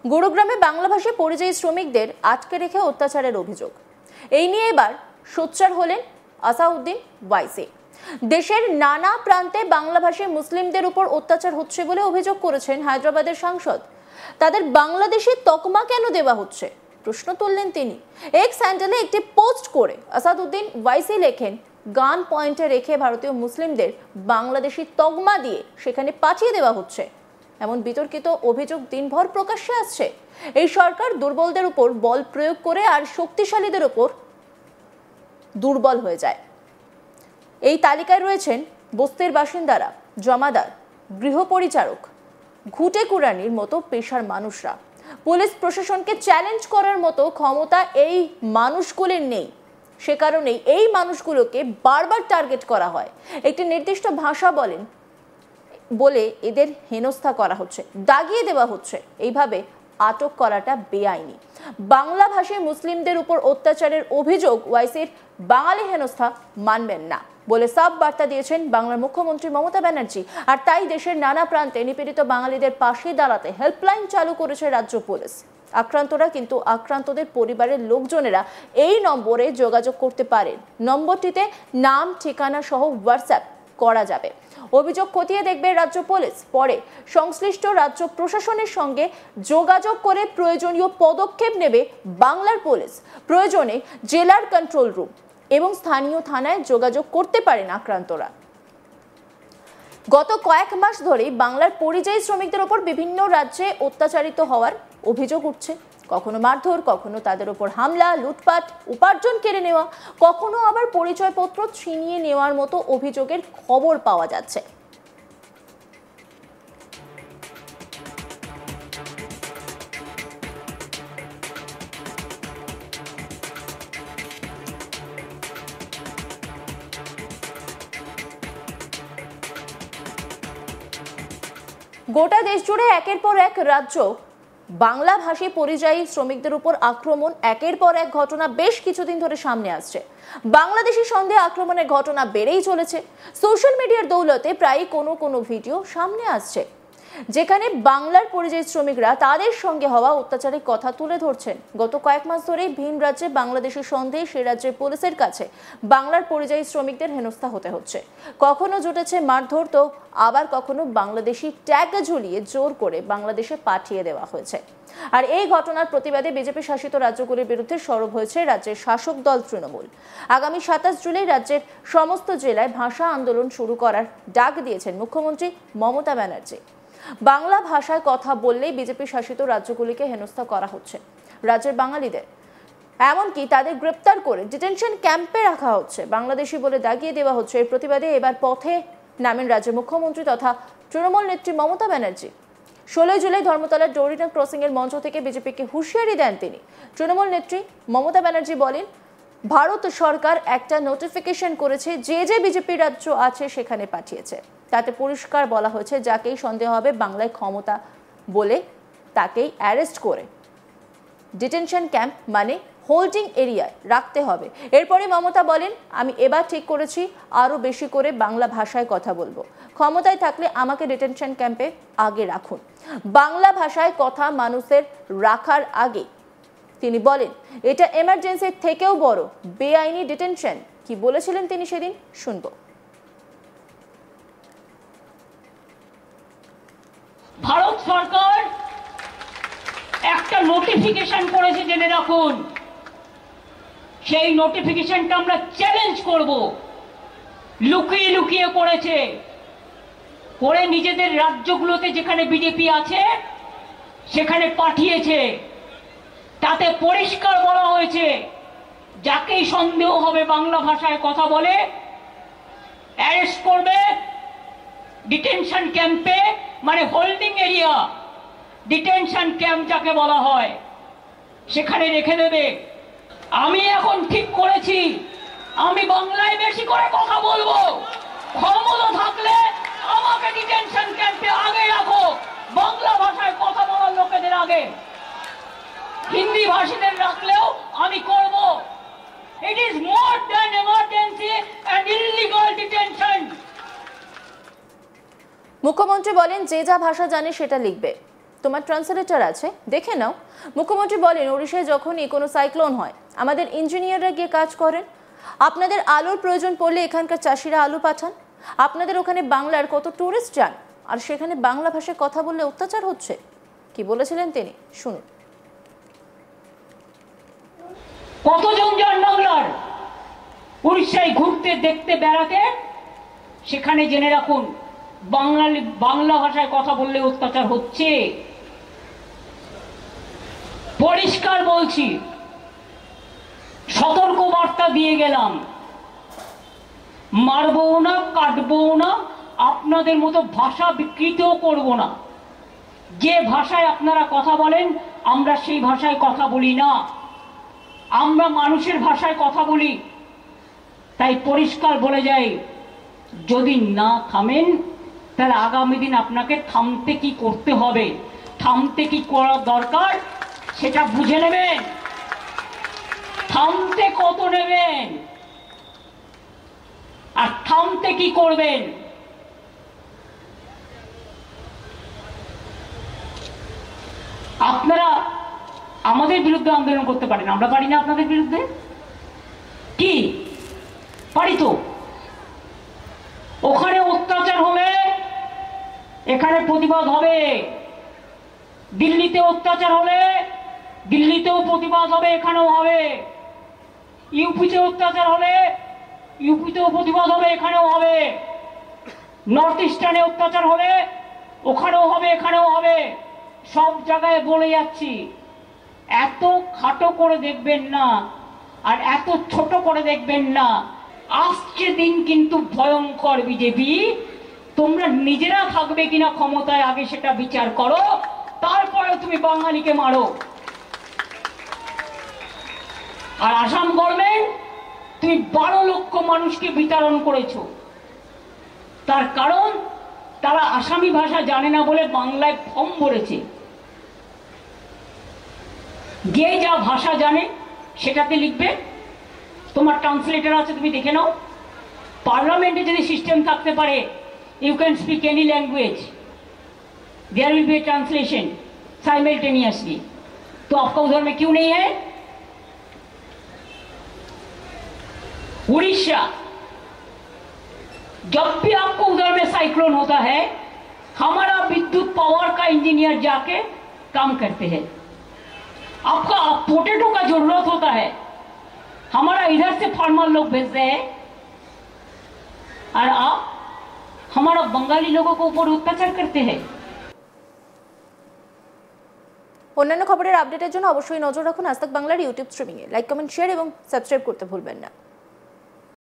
গুরুগ্রামে বাংলাভাষী পরিযায়ী শ্রমিকদের আটকে রেখে অত্যাচারের অভিযোগ। এই নিয়ে এবার সোচ্চার হলেন আসাউদ্দিন ওয়াইসি। দেশের নানা প্রান্তে বাংলাভাষী মুসলিমদের উপর অত্যাচার হচ্ছে বলে অভিযোগ করেছেন হায়দ্রাবাদের সাংসদ। তাদের বাংলাদেশি তকমা কেন দেওয়া হচ্ছে প্রশ্ন তুললেন তিনি। এক্স হ্যান্ডেলে একটি পোস্ট করে আসাদুদ্দিন ওয়াইসি লেখেন, গান পয়েন্টে রেখে ভারতীয় মুসলিমদের বাংলাদেশি তকমা দিয়ে সেখানে পাঠিয়ে দেওয়া হচ্ছে। এমন বিতর্কিত অভিযোগ দিনভর প্রকাশ্যে আসছে। এই সরকার দুর্বলদের উপর বল প্রয়োগ করে আর শক্তিশালীদের উপর দুর্বল হয়ে যায়। এই তালিকায় রয়েছেন বস্তির বাসিন্দারা, জমাদার, গৃহপরিচারক, ঘুটে কুড়ানির মতো পেশার মানুষরা। পুলিশ প্রশাসনকে চ্যালেঞ্জ করার মতো ক্ষমতা এই মানুষগুলির নেই। সে কারণেই এই মানুষগুলোকে বারবার টার্গেট করা হয়। একটি নির্দিষ্ট ভাষা বলে এদের হেনস্থা করা হচ্ছে, দাগিয়ে দেওয়া হচ্ছে। এইভাবে আটক করাটা বেআইনি। বাংলাভাষী মুসলিমদের উপর অত্যাচারের অভিযোগ ওয়াইসির বাঙালি হেনস্থা মানবেন না বলে সাব বার্তা দিয়েছেন বাংলার মুখ্যমন্ত্রী মমতা ব্যানার্জি। আর তাই দেশের নানা প্রান্তে নিপীড়িত বাঙালিদের পাশে দাঁড়াতে হেল্পলাইন চালু করেছে রাজ্য পুলিশ। আক্রান্তরা কিন্তু আক্রান্তদের পরিবারের লোকজনেরা এই নম্বরে যোগাযোগ করতে পারেন। নম্বরটিতে নাম, ঠিকানা সহ হোয়াটসঅ্যাপ করা যাবে। অভিযোগ খতিয়ে দেখবে রাজ্য পুলিশ। পরে সংশ্লিষ্ট রাজ্য প্রশাসনের সঙ্গে যোগাযোগ করে প্রয়োজনীয় পদক্ষেপ নেবে বাংলার পুলিশ। প্রয়োজনে জেলার কন্ট্রোল রুম এবং স্থানীয় থানায় যোগাযোগ করতে পারেন আক্রান্তরা। গত কয়েক মাস ধরেই বাংলার পরিযায়ী শ্রমিকদের উপর বিভিন্ন রাজ্যে অত্যাচারিত হওয়ার অভিযোগ উঠছে। কখনো মারধর, কখনো তাদের উপর হামলা, লুটপাট, উপার্জন কেড়ে নেওয়া, কখনো আবার পরিচয়পত্র ছিনিয়ে নেওয়ার মতো অভিযোগের খবর পাওয়া যাচ্ছে। গোটা দেশ জুড়ে একের পর এক রাজ্য বাংলাভাষী পরিযায়ী শ্রমিকদের উপর আক্রমণ, একের পর এক ঘটনা বেশ কিছুদিন ধরে সামনে আসছে। বাংলাদেশি সন্দেহে আক্রমণের ঘটনা বেড়েই চলেছে। সোশ্যাল মিডিয়ার দৌলতে প্রায় কোনো ভিডিও সামনে আসছে যেখানে বাংলার পরিযায়ী শ্রমিকরা তাদের সঙ্গে হওয়া অত্যাচারের কথা তুলে ধরছেন। গত কয়েক মাস ধরেই ভিন রাজ্যে বাংলাদেশি সন্দেহে সে রাজ্যের পুলিশের কাছে বাংলার পরিযায়ী শ্রমিকদের হেনস্থা হতে হচ্ছে। কখনো জুটেছে মারধর, তো আবার কখনো বাংলাদেশি ট্যাগ ঝুলিয়ে জোর করে বাংলাদেশে পাঠিয়ে দেওয়া হয়েছে। আর এই ঘটনার প্রতিবাদে বিজেপি শাসিত রাজ্যগুলির বিরুদ্ধে সরব হয়েছে রাজ্যের শাসক দল তৃণমূল। আগামী 27 জুলাই রাজ্যের সমস্ত জেলায় ভাষা আন্দোলন শুরু করার ডাক দিয়েছেন মুখ্যমন্ত্রী মমতা ব্যানার্জি। বাংলা ভাষায় কথা বললেই বিজেপি শাসিত রাজ্যগুলিকে হেনস্থা করা হচ্ছে রাজ্যের বাঙালিদের। এমনকি তাদের গ্রেপ্তার করে ডিটেনশন ক্যাম্পে রাখা হচ্ছে, বাংলাদেশি বলে দাগিয়ে দেওয়া হচ্ছে। এর প্রতিবাদে এবার পথে নামেন রাজ্যের মুখ্যমন্ত্রী তথা তৃণমূল নেত্রী মমতা ব্যানার্জি। 16 জুলাই ধর্মতলার ডোরিনা ক্রসিং এর মঞ্চ থেকে বিজেপিকে হুঁশিয়ারি দেন তিনি। তৃণমূল নেত্রী মমতা ব্যানার্জি বলেন, ভারত সরকার একটা নোটিফিকেশন করেছে, যে বিজেপি রাজ্য আছে সেখানে পাঠিয়েছে। তাতে পরিষ্কার বলা হয়েছে যাকেই সন্দেহ হবে বাংলায় ক্ষমতা বলে তাকেই অ্যারেস্ট করে ডিটেনশন ক্যাম্প মানে হোল্ডিং এরিয়ায় রাখতে হবে। এরপরে মমতা বলেন, আমি এবার ঠিক করেছি আরো বেশি করে বাংলা ভাষায় কথা বলবো। ক্ষমতায় থাকলে আমাকে ডিটেনশন ক্যাম্পে আগে রাখুন। বাংলা ভাষায় কথা মানুষের রাখার আগে তিনি বলেন, এটা এমার্জেন্সির থেকেও বড় বেআইনি ডিটেনশন। কি বলেছিলেন তিনি সেদিন, শুনবো। ভারত সরকার একটা নোটিফিকেশন করেছে, জেনে রাখুন। সেই নোটিফিকেশনটা আমরা চ্যালেঞ্জ করব। লুকিয়ে লুকিয়ে করেছে, করে নিজেদের রাজ্যগুলোতে যেখানে বিজেপি আছে সেখানে পাঠিয়েছে। তাতে পরিষ্কার বলা হয়েছে যাকেই সন্দেহ হবে বাংলা ভাষায় কথা বলে অ্যারেস্ট করবে ডিটেনশন ক্যাম্পে, মানে হোল্ডিং এরিয়া, ডিটেনশন ক্যাম্প যাকে বলা হয়, সেখানে রেখে দেবে। আমি এখন ঠিক করেছি আমি বাংলায় বেশি করে কথা বলবো। ক্ষমতা থাকলে আমাকে ডিটেনশন ক্যাম্পে আগে রাখো, বাংলা ভাষায় কথা বলার লোকেদের আগে। হিন্দি ভাষীদের রাখলেও আমি করব। It is more than emergency and illegal detention. মুখ্যমন্ত্রী বলেন, যে যা ভাষা জানে সেটা লিখবে। তোমার ট্রান্সলেটর আছে, দেখে নাও। মুখ্যমন্ত্রী বলেন, ওড়িশায় যখনই কোনো সাইক্লোন হয় আমাদের ইঞ্জিনিয়াররা গিয়ে কাজ করেন। আপনাদের আলুর প্রয়োজন পড়লে এখানকার চাষিরা আলু পাঠান। আপনাদের ওখানে বাংলার কত টুরিস্ট যান, আর সেখানে বাংলা ভাষায় কথা বললে অত্যাচার হচ্ছে। কি বলেছিলেন তিনি, শুনুন। কতজন যান বাংলার উড়িষ্যায় ঘুরতে, দেখতে, বেড়াতে, সেখানে জেনে রাখুন বাংলা ভাষায় কথা বললে অত্যাচার হচ্ছে। পরিষ্কার বলছি, সতর্ক বার্তা দিয়ে গেলাম, মারবো না, কাটবো না, আপনাদের মতো ভাষা বিকৃতও করব না। যে ভাষায় আপনারা কথা বলেন আমরা সেই ভাষায় কথা বলি না, আমরা মানুষের ভাষায় কথা বলি। তাই পরিষ্কার বলে যাই, যদি না থামেন তাহলে আগামী দিন আপনাকে থামতে কি করতে হবে, থামতে কি করা দরকার সেটা বুঝে নেবেন। থামতে কত নেবেন আর থামতে কি করবেন। আপনারা আমাদের বিরুদ্ধে আন্দোলন করতে পারেন, আমরা পারি না আপনাদের বিরুদ্ধে? কি পারি তো। ওখানে অত্যাচার হলে এখানে প্রতিবাদ হবে, দিল্লিতে অত্যাচার হলে দিল্লিতেও প্রতিবাদ হবে, এখানেও হবে। ইউপিতে অত্যাচার হলে ইউপিতেও প্রতিবাদ হবে, এখানেও হবে। নর্থ ইস্টার্নে অত্যাচার হলে ওখানেও হবে, এখানেও হবে। সব জায়গায় বলে যাচ্ছি, এত খাটো করে দেখবেন না আর এত ছোট করে দেখবেন না। আসছে দিন কিন্তু ভয়ঙ্কর। বিজেপি, তোমরা নিজেরা থাকবে কিনা ক্ষমতায় আগে সেটা বিচার করো, তারপরে তুমি বাঙালিকে মারো। আর আসাম গভর্নমেন্ট, তুমি 12 লক্ষ মানুষকে বিতরণ করেছো। তার কারণ তারা আসামি ভাষা জানে না বলে বাংলায় ফর্ম ভরেছে। যে যা ভাষা জানে সেটাতে লিখবে। তোমার ট্রান্সলেটর আছে, তুমি দেখে নাও। পার্লামেন্টে যদি সিস্টেম থাকতে পারে, you can speak any language, there will be a translation simultaneously. तो आपका उधर में क्यों नहीं है? उड़ीसा, जब भी आपको उधर में साइक्लोन होता है, हमारा विद्युत पावर का इंजीनियर जाके काम करते हैं। आपका पोटैटो का जरूरत होता है, हमारा इधर से फार्मर लोग भेजते हैं, और आप हमारा बंगाली लोगों को ऊपर अत्याचार करते हैं। অন্যান্য খবরের আপডেটের জন্য অবশ্যই নজর রাখুন আজ তাক বাংলার ইউটিউব স্ট্রিমিংয়ে। লাইক, কমেন্ট, শেয়ার এবং সাবস্ক্রাইব করতে ভুলবেন না।